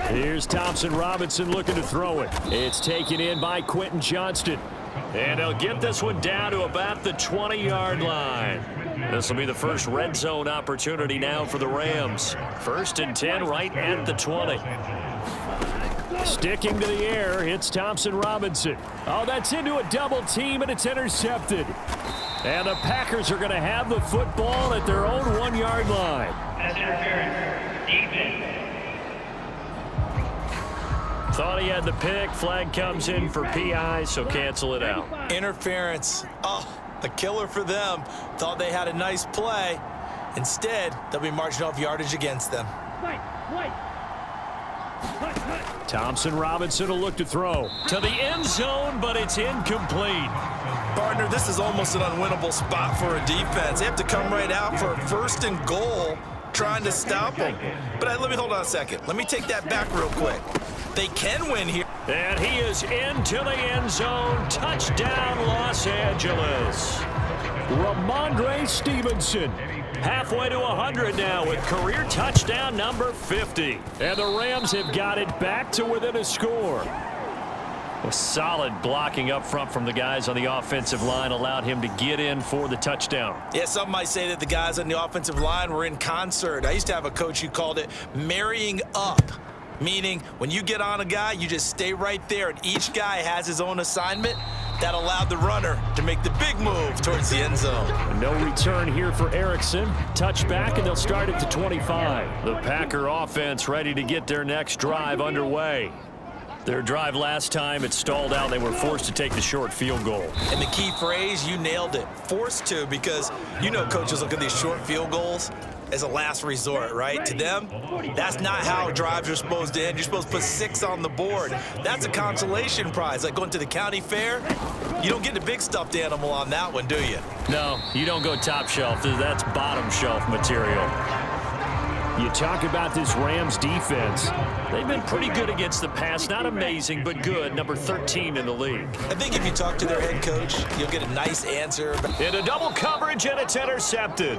Here's Thompson Robinson looking to throw it. It's taken in by Quentin Johnston. And they'll get this one down to about the 20-yard line. This will be the first red zone opportunity now for the Rams. 1st and 10 right at the 20. Sticking to the air, it's Thompson Robinson. Oh, that's into a double team, and it's intercepted. And the Packers are going to have the football at their own 1-yard line. Pass interference. Defense. Thought he had the pick. Flag comes in for PI, so cancel it out. Interference. Oh, a killer for them. Thought they had a nice play. Instead, they'll be marching off yardage against them. Thompson Robinson will look to throw to the end zone, but it's incomplete. Partner, this is almost an unwinnable spot for a defense. They have to come right out for a 1st and goal, trying to stop them. But let me hold on a second. Let me take that back real quick. They can win here. And he is into the end zone. Touchdown, Los Angeles. Ramondre Stevenson. Halfway to 100 now with career touchdown number 50. And the Rams have got it back to within a score. A solid blocking up front from the guys on the offensive line allowed him to get in for the touchdown. Yeah, some might say that the guys on the offensive line were in concert. I used to have a coach who called it marrying up. Meaning, when you get on a guy, you just stay right there, and each guy has his own assignment. That allowed the runner to make the big move towards the end zone. No return here for Erickson. Touchback, and they'll start at the 25. The Packer offense ready to get their next drive underway. Their drive last time, it stalled out. They were forced to take the short field goal. And the key phrase, you nailed it. Forced to, because you know coaches look at these short field goals as a last resort, right? To them, that's not how drives are supposed to end. You're supposed to put 6 on the board. That's a consolation prize. Like going to the county fair, you don't get the big stuffed animal on that one, do you? No, you don't go top shelf. That's bottom shelf material. You talk about this Rams defense. They've been pretty good against the pass. Not amazing, but good. Number 13 in the league. I think if you talk to their head coach, you'll get a nice answer. Into double coverage, and it's intercepted.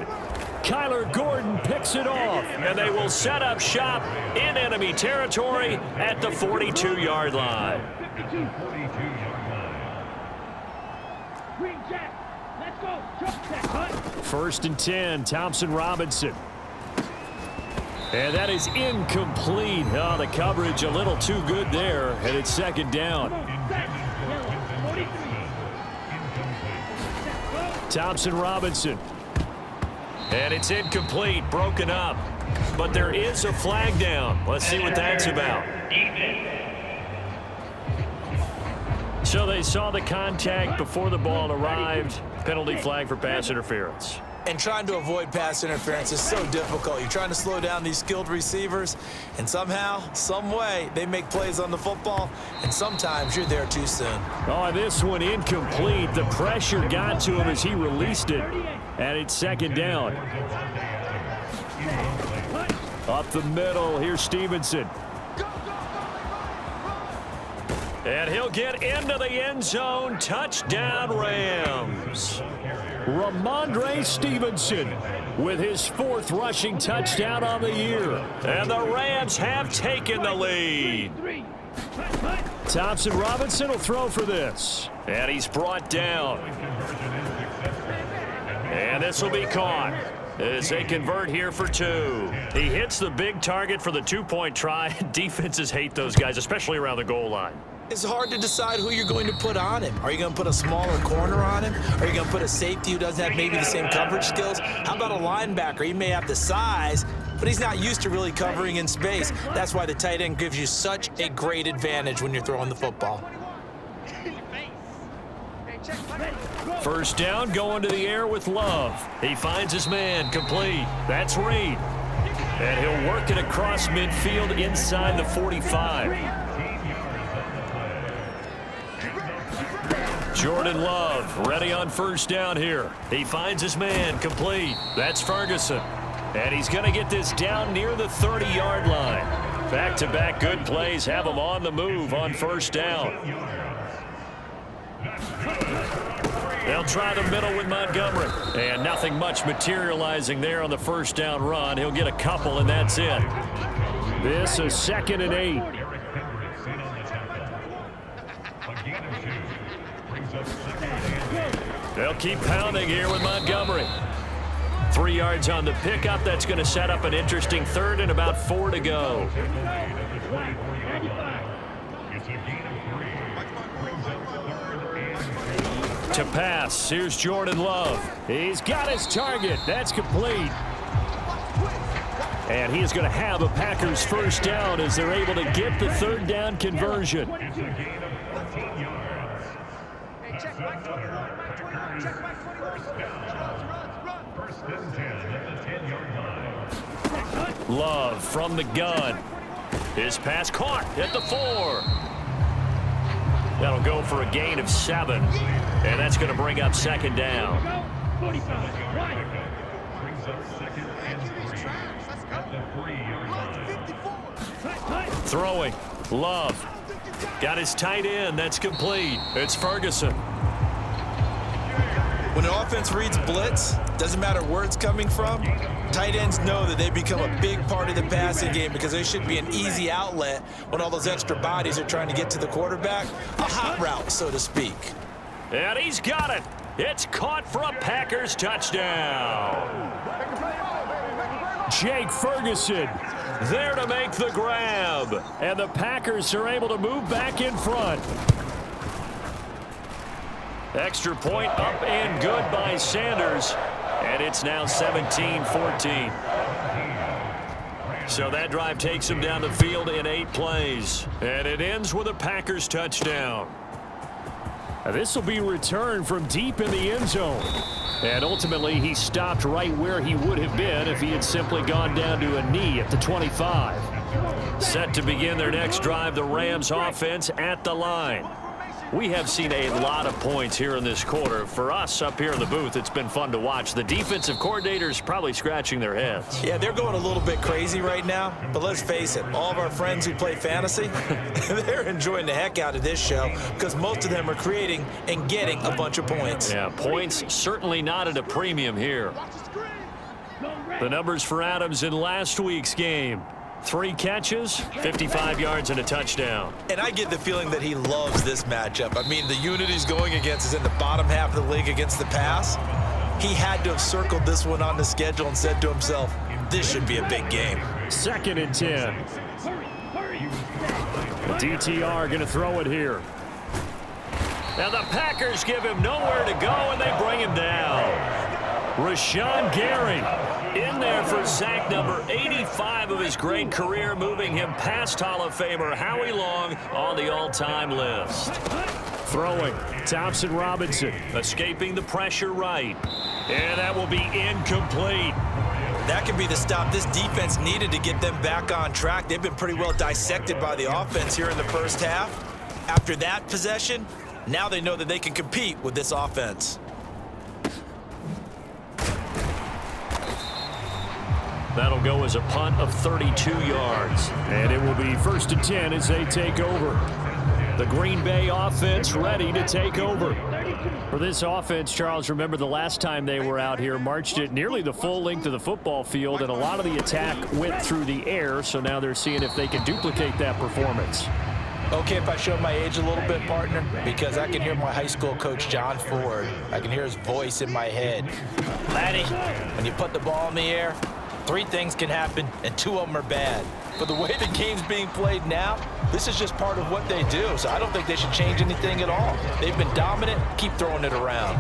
Kyler Gordon picks it off, and they will set up shop in enemy territory at the 42-yard line. First and 10, Thompson Robinson. And that is incomplete. Oh, the coverage a little too good there, and it's 2nd down. Thompson Robinson. And it's incomplete, broken up. But there is a flag down. Let's see what that's about. So they saw the contact before the ball arrived. Penalty flag for pass interference. And trying to avoid pass interference is so difficult. You're trying to slow down these skilled receivers, and somehow, some way, they make plays on the football, and sometimes you're there too soon. Oh, this one incomplete. The pressure got to him as he released it, and it's 2nd down. Up the middle, here's Stevenson. And he'll get into the end zone. Touchdown, Rams. Ramondre Stevenson with his 4th rushing touchdown on the year. And the Rams have taken the lead. Thompson Robinson will throw for this. And he's brought down. And this will be caught as they convert here for 2. He hits the big target for the 2-point try. Defenses hate those guys, especially around the goal line. It's hard to decide who you're going to put on him. Are you going to put a smaller corner on him? Are you going to put a safety who doesn't have maybe the same coverage skills? How about a linebacker? He may have the size, but he's not used to really covering in space. That's why the tight end gives you such a great advantage when you're throwing the football. First down, going to the air with Love. He finds his man, complete. That's Reed. And he'll work it across midfield inside the 45. Jordan Love ready on first down here. He finds his man, complete. That's Ferguson. And he's going to get this down near the 30-yard line. Back-to-back good plays have him on the move on first down. They'll try the middle with Montgomery. And nothing much materializing there on the first down run. He'll get a couple, and that's it. This is 2nd and 8. They'll keep pounding here with Montgomery. 3 yards on the pickup. That's going to set up an interesting 3rd and about 4 to go. To pass, here's Jordan Love. He's got his target. That's complete. And he is going to have a Packers first down as they're able to get the 3rd down conversion. Love from the gun. His pass caught at the 4. That'll go for a gain of 7. And that's going to bring up 2nd down. Throwing. Love. Got his tight end. That's complete. It's Ferguson. When an offense reads blitz, doesn't matter where it's coming from, tight ends know that they become a big part of the passing game because they should be an easy outlet when all those extra bodies are trying to get to the quarterback. A hot route, so to speak. And he's got it. It's caught for a Packers touchdown. Jake Ferguson there to make the grab. And the Packers are able to move back in front. Extra point up and good by Sanders. And it's now 17-14. So that drive takes him down the field in 8 plays. And it ends with a Packers touchdown. This will be returned from deep in the end zone. And ultimately, he stopped right where he would have been if he had simply gone down to a knee at the 25. Set to begin their next drive, the Rams offense at the line. We have seen a lot of points here in this quarter. For us up here in the booth, it's been fun to watch. The defensive coordinators probably scratching their heads. Yeah, they're going a little bit crazy right now. But let's face it, all of our friends who play fantasy, they're enjoying the heck out of this show because most of them are creating and getting a bunch of points. Yeah, points certainly not at a premium here. The numbers for Adams in last week's game. 3 catches, 55 yards, and a touchdown. And I get the feeling that he loves this matchup. I mean, the unit he's going against is in the bottom half of the league against the pass. He had to have circled this one on the schedule and said to himself, this should be a big game. 2nd and 10. The DTR going to throw it here. Now the Packers give him nowhere to go, and they bring him down. Rashawn Gary in there for sack number 85 of his great career, moving him past Hall of Famer Howie Long on the all-time list. Throwing, Thompson Robinson, escaping the pressure right. And that will be incomplete. That could be the stop this defense needed to get them back on track. They've been pretty well dissected by the offense here in the first half. After that possession, now they know that they can compete with this offense. That'll go as a punt of 32 yards. And it will be 1st and 10 as they take over. The Green Bay offense ready to take over. For this offense, Charles, remember the last time they were out here, marched it nearly the full length of the football field, and a lot of the attack went through the air, so now they're seeing if they can duplicate that performance. Okay, if I show my age a little bit, partner, because I can hear my high school coach, John Ford. I can hear his voice in my head. Laddie, when you put the ball in the air, 3 things can happen, and 2 of them are bad. But the way the game's being played now, this is just part of what they do, so I don't think they should change anything at all. They've been dominant. Keep throwing it around.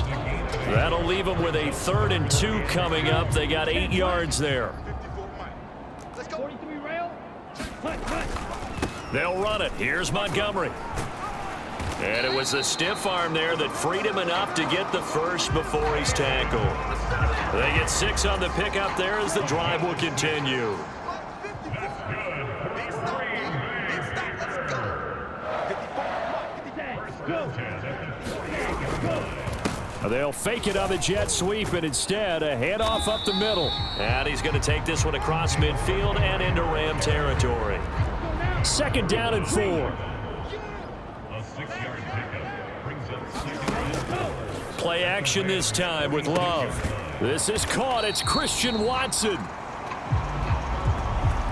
That'll leave them with a 3rd and 2 coming up. They got 8 yards there. They'll run it. Here's Montgomery. And it was the stiff arm there that freed him enough to get the first before he's tackled. They get 6 on the pickup there as the drive will continue. They'll fake it on the jet sweep, and instead a handoff up the middle. And he's going to take this one across midfield and into Ram territory. 2nd down and 4. Play action this time with Love. This is caught. It's Christian Watson.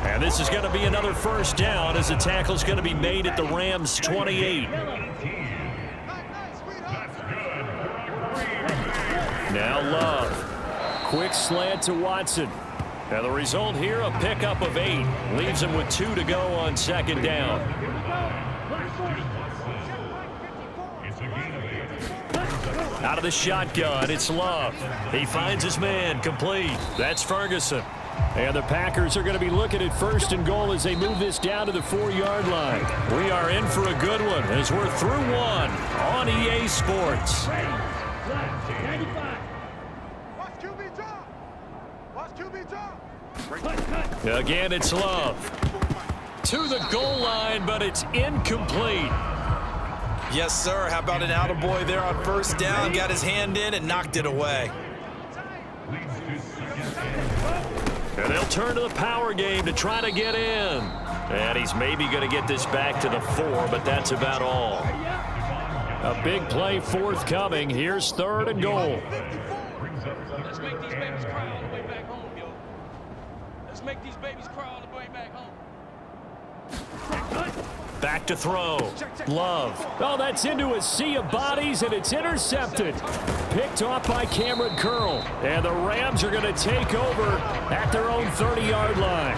And And this is going to be another first down as the tackle's going to be made at the Rams' 28. Now Love. Quick slant to Watson. And the result here, a pickup of 8. Leaves him with 2 to go on second down. Out of the shotgun, it's Love. He finds his man, complete. That's Ferguson. And the Packers are going to be looking at first and goal as they move this down to the 4-yard line. We are in for a good one as we're through one on EA Sports. Again, it's Love. To the goal line, but it's incomplete. Yes, sir. How about an attaboy there on first down? Got his hand in and knocked it away. And they'll turn to the power game to try to get in. And he's maybe going to get this back to the 4, but that's about all. A big play forthcoming. Here's 3rd and goal. Let's make these babies cry on the way back home, yo. Let's make these babies cry on the way back home. Back to throw. Love. Oh, that's into a sea of bodies, and it's intercepted. Picked off by Cameron Curl. And the Rams are going to take over at their own 30-yard line.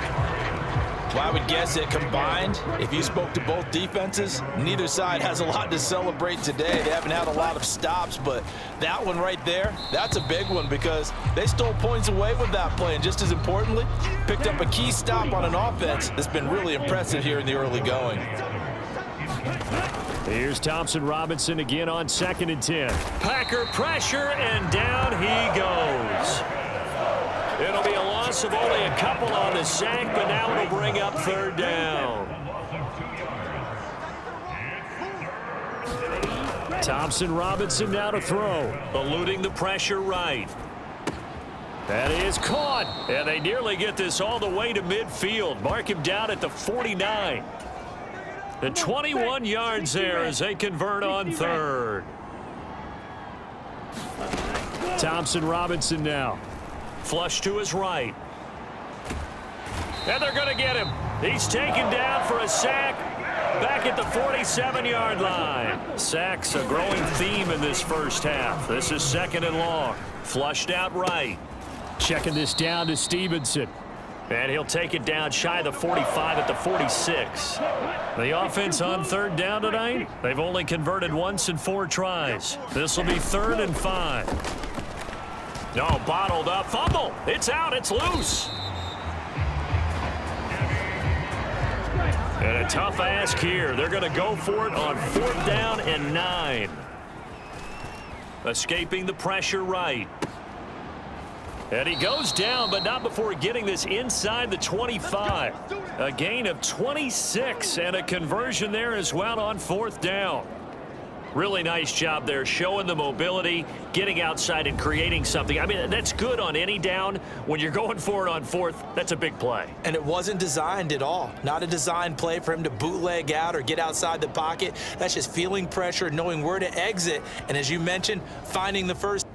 Well, I would guess that combined, if you spoke to both defenses, neither side has a lot to celebrate today. They haven't had a lot of stops, but that one right there, that's a big one because they stole points away with that play. And just as importantly, picked up a key stop on an offense that's been really impressive here in the early going. Here's Thompson Robinson again on 2nd and 10. Packer pressure, and down he goes. It'll be a loss of only a couple on the sack, but now it'll bring up 3rd down. Thompson Robinson now to throw, eluding the pressure right. That is caught, and they nearly get this all the way to midfield. Mark him down at the 49. The 21 yards there as they convert on 3rd. Thompson Robinson now. Flush to his right. And they're going to get him. He's taken down for a sack back at the 47-yard line. Sacks a growing theme in this first half. This is 2nd and long. Flushed out right. Checking this down to Stevenson. And he'll take it down shy of the 45 at the 46. The offense on 3rd down tonight, they've only converted once in 4 tries. This will be 3rd and 5. No, bottled up. Fumble. It's out. It's loose. And a tough ask here. They're going to go for it on 4th down and 9. Escaping the pressure right. And he goes down, but not before getting this inside the 25. A gain of 26 and a conversion there as well on 4th down. Really nice job there, showing the mobility, getting outside and creating something. I mean, that's good on any down. When you're going for it on 4th, that's a big play. And it wasn't designed at all. Not a designed play for him to bootleg out or get outside the pocket. That's just feeling pressure, knowing where to exit, and as you mentioned, finding the first